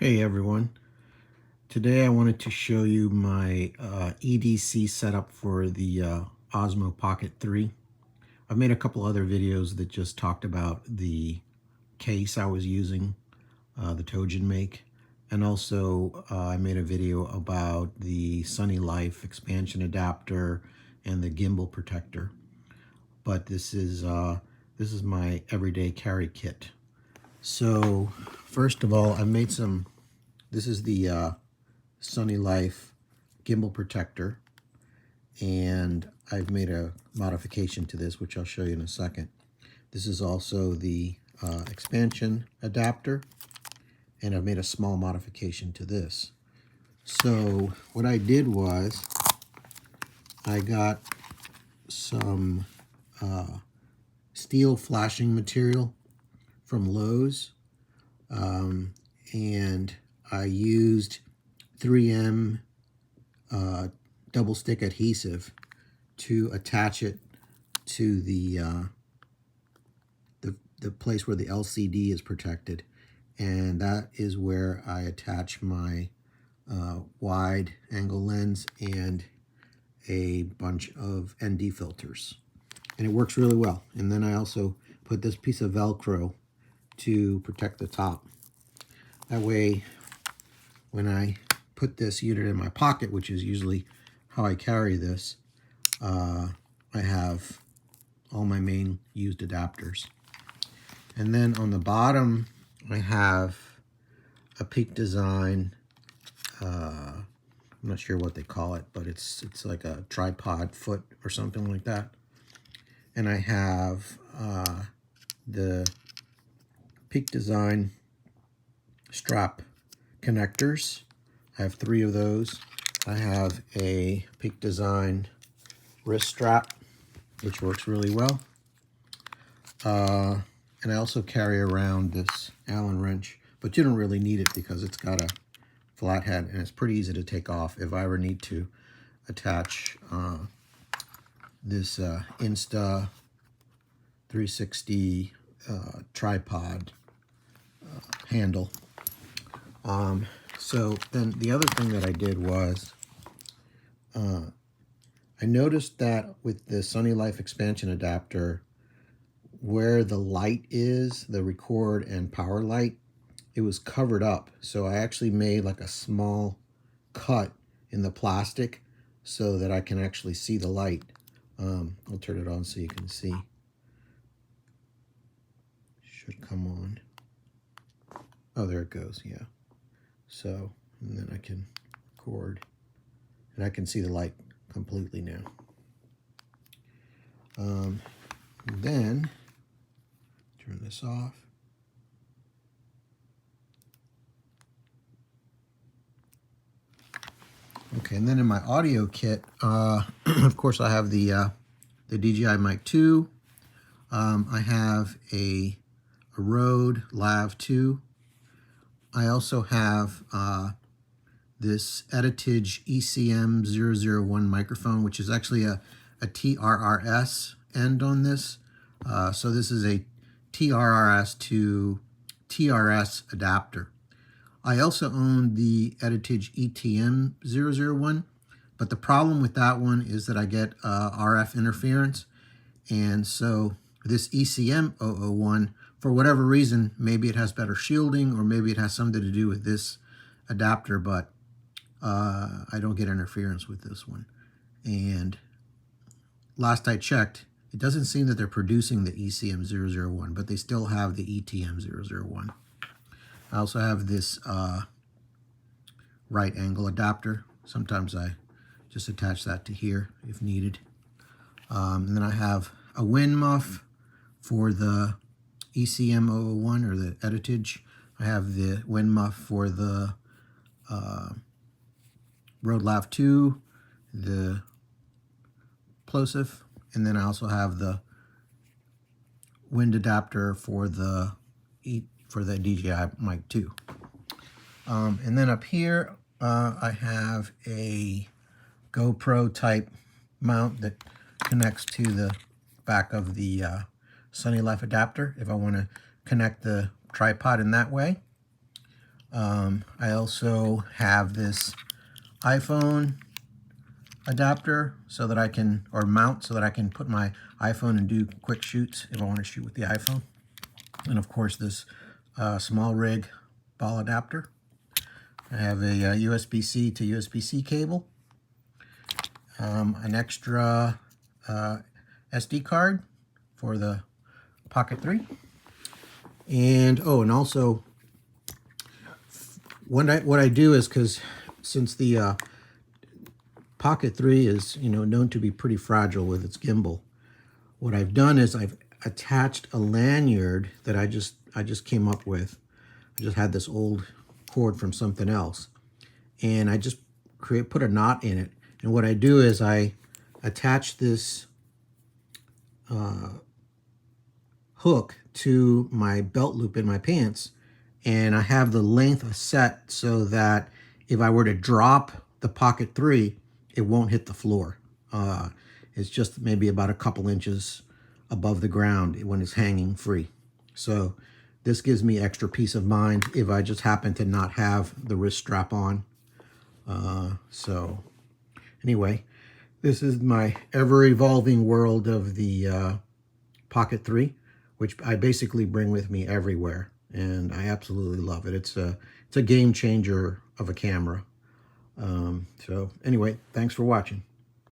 Hey everyone, today I wanted to show you my EDC setup for the Osmo Pocket 3. I've made a couple other videos that just talked about the case I was using, the Tojin make, and also I made a video about the Sunny Life expansion adapter and the gimbal protector. But this is my everyday carry kit. So first of all, I made some. This is the Sunny Life gimbal protector, and I've made a modification to this, which I'll show you in a second. This is also the expansion adapter, and I've made a small modification to this. So what I did was I got some steel flashing material from Lowe's, and I used 3M double stick adhesive to attach it to the place where the LCD is protected, and that is where I attach my wide angle lens and a bunch of ND filters, and it works really well. And then I also put this piece of Velcro to protect the top. That way, when I put this unit in my pocket, which is usually how I carry this, I have all my main used adapters. And then on the bottom, I have a Peak Design, I'm not sure what they call it, but it's like a tripod foot or something like that. And I have the Peak Design strap connectors. I have 3 of those. I have a Peak Design wrist strap, which works really well. And I also carry around this Allen wrench, but you don't really need it because it's got a flat head and it's pretty easy to take off if I ever need to attach this Insta 360 tripod handle. So then the other thing that I did was I noticed that with the Sunny Life expansion adapter, where the light is, the record and power light, it was covered up. So I actually made like a small cut in the plastic so that I can actually see the light. I'll turn it on so you can see. Should come on. Oh, there it goes, yeah. So, and then I can record, and I can see the light completely now. Then, turn this off. Okay, and then in my audio kit, of course I have the DJI Mic 2. I have a Rode Lav 2. I also have this Editage ECM001 microphone, which is actually a TRRS end on this. So this is a TRRS to TRS adapter. I also own the Editage ETM001, but the problem with that one is that I get RF interference. And so this ECM001, for whatever reason, maybe it has better shielding or maybe it has something to do with this adapter, but I don't get interference with this one. And last I checked, it doesn't seem that they're producing the ECM001, but they still have the ETM001. I also have this right angle adapter. Sometimes I just attach that to here if needed. And then I have a wind muff for the ECM001 or the Editage. I have the wind muff for the Rode Lav 2, the plosive, and then I also have the wind adapter for the DJI Mic 2. And then up here, I have a GoPro type mount that connects to the back of the Sunny Life adapter if I want to connect the tripod in that way. I also have this iPhone adapter so that I can, or mount so that I can put my iPhone and do quick shoots if I want to shoot with the iPhone. And of course this small rig ball adapter. I have a USB-C to USB-C cable, an extra SD card for the Pocket 3, and also what I do is, because since the Pocket 3 is known to be pretty fragile with its gimbal, what I've done is I've attached a lanyard that I just came up with. I just had this old cord from something else, and I just put a knot in it. And what I do is I attach this hook to my belt loop in my pants, and I have the length set so that if I were to drop the Pocket 3, it won't hit the floor. It's just maybe about a couple inches above the ground when it's hanging free. So this gives me extra peace of mind if I just happen to not have the wrist strap on. So anyway, this is my ever-evolving world of the Pocket 3, which I basically bring with me everywhere, and I absolutely love it. It's a game changer of a camera. So anyway, thanks for watching.